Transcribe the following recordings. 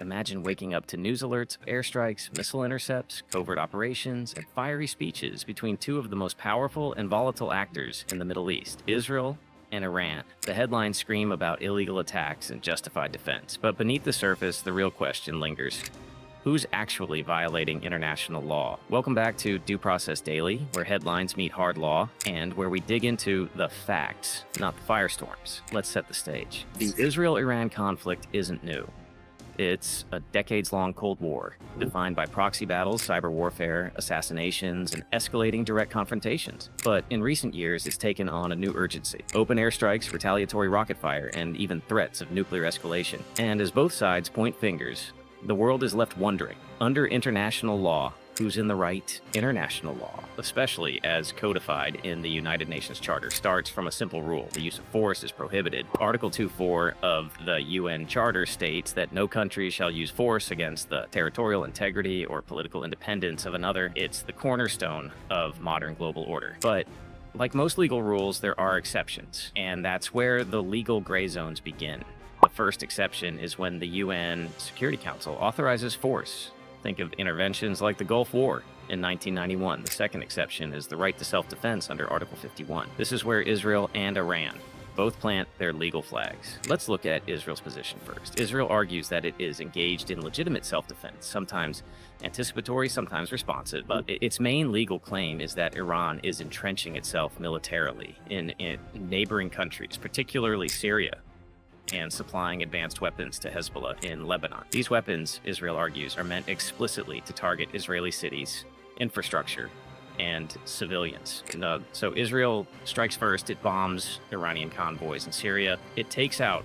Imagine waking up to news alerts of airstrikes, missile intercepts, covert operations, and fiery speeches between two of the most powerful and volatile actors in the Middle East, Israel and Iran. The headlines scream about illegal attacks and justified defense, but beneath the surface, the real question lingers. Who's actually violating international law? Welcome back to Due Process Daily, where headlines meet hard law, and where we dig into the facts, not the firestorms. Let's set the stage. The Israel-Iran conflict isn't new. It's a decades-long Cold War, defined by proxy battles, cyber warfare, assassinations, and escalating direct confrontations. But in recent years, it's taken on a new urgency. Open airstrikes, retaliatory rocket fire, and even threats of nuclear escalation. And as both sides point fingers, the world is left wondering, under international law, who's in the right? International law, especially as codified in the United Nations Charter, starts from a simple rule. The use of force is prohibited. Article 2.4 of the UN Charter states that no country shall use force against the territorial integrity or political independence of another. It's the cornerstone of modern global order. But like most legal rules, there are exceptions, and that's where the legal gray zones begin. The first exception is when the UN Security Council authorizes force. Think of interventions like the Gulf War in 1991. The second exception is the right to self-defense under Article 51. This is where Israel and Iran both plant their legal flags. Let's look at Israel's position first. Israel argues that it is engaged in legitimate self-defense, sometimes anticipatory, sometimes responsive, but its main legal claim is that Iran is entrenching itself militarily in neighboring countries, particularly Syria, and supplying advanced weapons to Hezbollah in Lebanon. These weapons, Israel argues, are meant explicitly to target Israeli cities, infrastructure, and civilians. So Israel strikes first. It bombs Iranian convoys in Syria. It takes out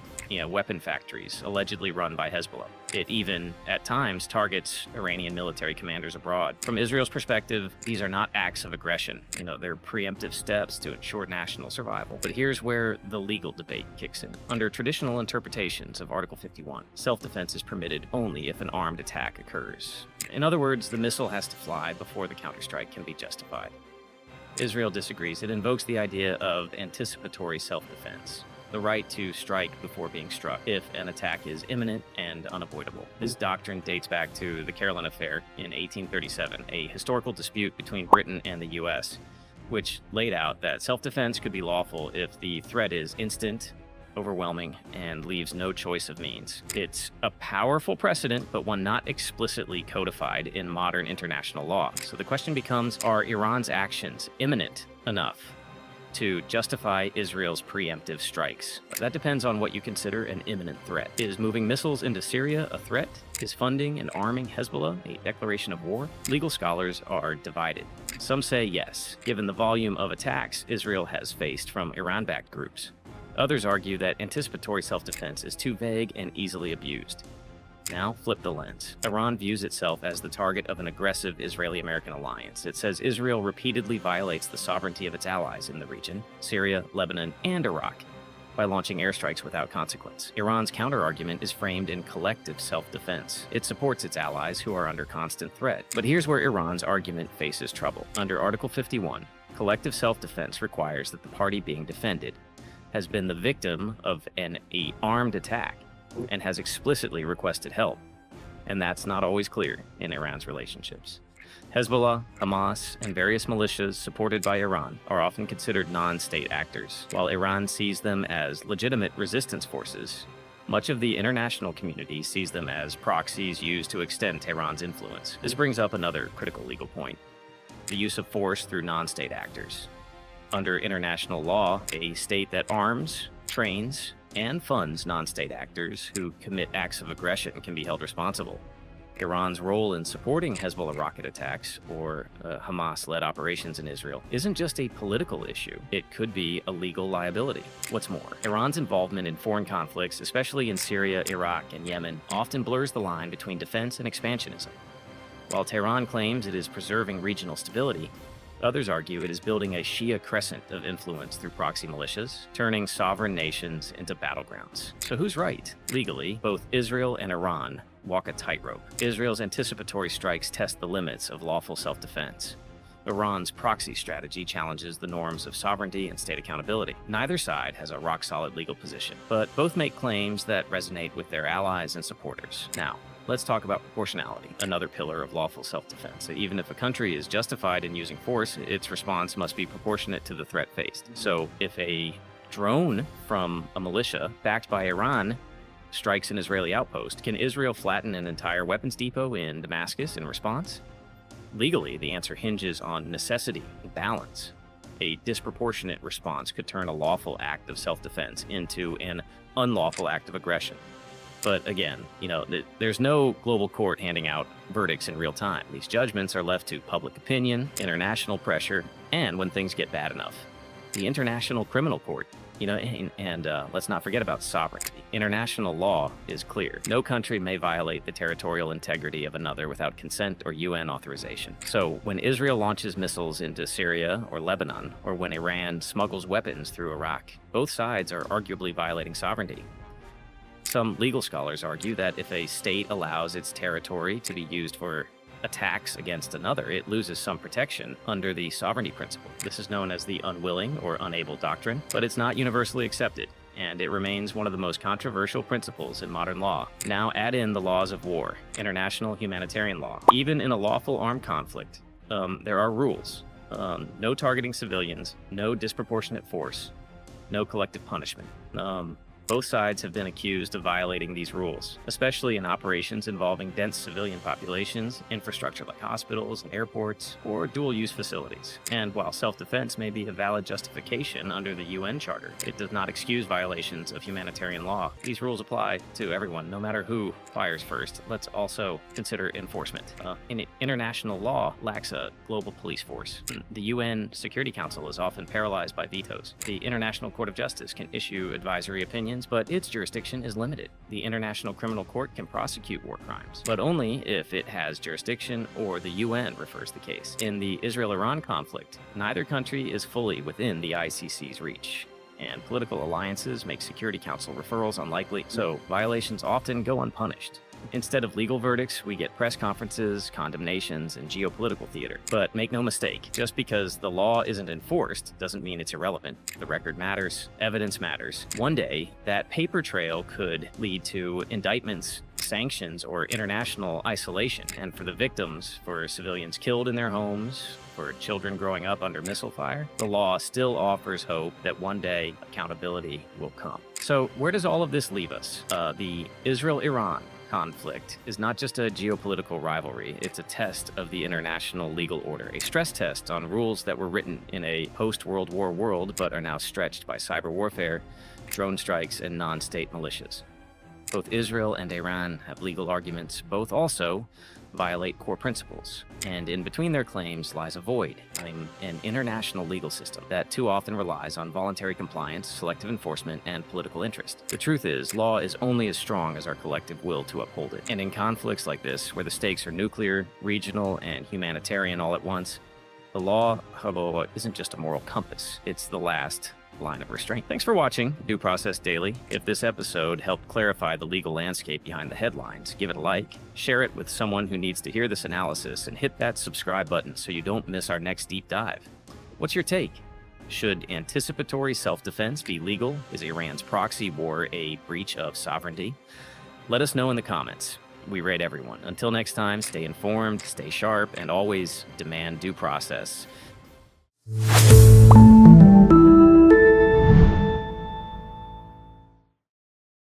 weapon factories allegedly run by Hezbollah. It even, at times, targets Iranian military commanders abroad. From Israel's perspective, these are not acts of aggression. They're preemptive steps to ensure national survival. But here's where the legal debate kicks in. Under traditional interpretations of Article 51, self-defense is permitted only if an armed attack occurs. In other words, the missile has to fly before the counterstrike can be justified. Israel disagrees. It invokes the idea of anticipatory self-defense, the right to strike before being struck if an attack is imminent and unavoidable. This doctrine dates back to the Caroline Affair in 1837, a historical dispute between Britain and the U.S., which laid out that self-defense could be lawful if the threat is instant, overwhelming, and leaves no choice of means. It's a powerful precedent, but one not explicitly codified in modern international law. So the question becomes, are Iran's actions imminent enough to justify Israel's preemptive strikes? That depends on what you consider an imminent threat. Is moving missiles into Syria a threat? Is funding and arming Hezbollah a declaration of war? Legal scholars are divided. Some say yes, given the volume of attacks Israel has faced from Iran-backed groups. Others argue that anticipatory self-defense is too vague and easily abused. Now, flip the lens. Iran views itself as the target of an aggressive Israeli-American alliance. It says Israel repeatedly violates the sovereignty of its allies in the region, Syria, Lebanon, and Iraq, by launching airstrikes without consequence. Iran's counterargument is framed in collective self-defense. It supports its allies who are under constant threat. But here's where Iran's argument faces trouble. Under Article 51, collective self-defense requires that the party being defended has been the victim of an armed attack and has explicitly requested help. And that's not always clear in Iran's relationships. Hezbollah, Hamas, and various militias supported by Iran are often considered non-state actors. While Iran sees them as legitimate resistance forces, much of the international community sees them as proxies used to extend Tehran's influence. This brings up another critical legal point: the use of force through non-state actors. Under international law, a state that arms, trains, and funds non-state actors who commit acts of aggression can be held responsible. Iran's role in supporting Hezbollah rocket attacks or Hamas-led operations in Israel isn't just a political issue. It could be a legal liability. What's more, Iran's involvement in foreign conflicts, especially in Syria, Iraq, and Yemen, often blurs the line between defense and expansionism. While Tehran claims it is preserving regional stability, others argue it is building a Shia crescent of influence through proxy militias, turning sovereign nations into battlegrounds. So who's right? Legally, both Israel and Iran walk a tightrope. Israel's anticipatory strikes test the limits of lawful self-defense. Iran's proxy strategy challenges the norms of sovereignty and state accountability. Neither side has a rock-solid legal position, but both make claims that resonate with their allies and supporters. Now, Let's talk about proportionality, another pillar of lawful self-defense. Even if a country is justified in using force, its response must be proportionate to the threat faced. So if a drone from a militia backed by Iran strikes an Israeli outpost, can Israel flatten an entire weapons depot in Damascus in response? Legally, the answer hinges on necessity and balance. A disproportionate response could turn a lawful act of self-defense into an unlawful act of aggression. But again, there's no global court handing out verdicts in real time. These judgments are left to public opinion, international pressure, and when things get bad enough, the International Criminal Court. Let's not forget about sovereignty. International law is clear. No country may violate the territorial integrity of another without consent or UN authorization. So when Israel launches missiles into Syria or Lebanon, or when Iran smuggles weapons through Iraq, both sides are arguably violating sovereignty. Some legal scholars argue that if a state allows its territory to be used for attacks against another, it loses some protection under the sovereignty principle. This is known as the unwilling or unable doctrine, but it's not universally accepted, and it remains one of the most controversial principles in modern law. Now add in the laws of war, international humanitarian law. Even in a lawful armed conflict, there are rules. No targeting civilians, no disproportionate force, no collective punishment. Both sides have been accused of violating these rules, especially in operations involving dense civilian populations, infrastructure like hospitals and airports, or dual-use facilities. And while self-defense may be a valid justification under the UN Charter, it does not excuse violations of humanitarian law. These rules apply to everyone, no matter who fires first. Let's also consider enforcement. International law lacks a global police force. The UN Security Council is often paralyzed by vetoes. The International Court of Justice can issue advisory opinions, but its jurisdiction is limited. The International Criminal Court can prosecute war crimes, but only if it has jurisdiction or the UN refers the case. In the Israel-Iran conflict, neither country is fully within the ICC's reach, and political alliances make Security Council referrals unlikely, so violations often go unpunished. Instead of legal verdicts, we get press conferences, condemnations, and geopolitical theater. But make no mistake, just because the law isn't enforced doesn't mean it's irrelevant. The record matters, evidence matters. One day, that paper trail could lead to indictments, sanctions, or international isolation. And for the victims, for civilians killed in their homes, for children growing up under missile fire, the law still offers hope that one day accountability will come. So where does all of this leave us? The Israel-Iran conflict is not just a geopolitical rivalry, it's a test of the international legal order, a stress test on rules that were written in a post-World War world but are now stretched by cyber warfare, drone strikes, and non-state militias. Both Israel and Iran have legal arguments, both also violate core principles, and in between their claims lies a void, an international legal system that too often relies on voluntary compliance, selective enforcement, and political interest. The truth is, law is only as strong as our collective will to uphold it, and in conflicts like this, where the stakes are nuclear, regional, and humanitarian all at once, the law isn't just a moral compass, it's the last line of restraint. Thanks for watching Due Process Daily. If this episode helped clarify the legal landscape behind the headlines, give it a like, share it with someone who needs to hear this analysis, and hit that subscribe button so you don't miss our next deep dive. What's your take? Should anticipatory self-defense be legal? Is Iran's proxy war a breach of sovereignty? Let us know in the comments. We rate everyone. Until next time, stay informed, stay sharp, and always demand due process.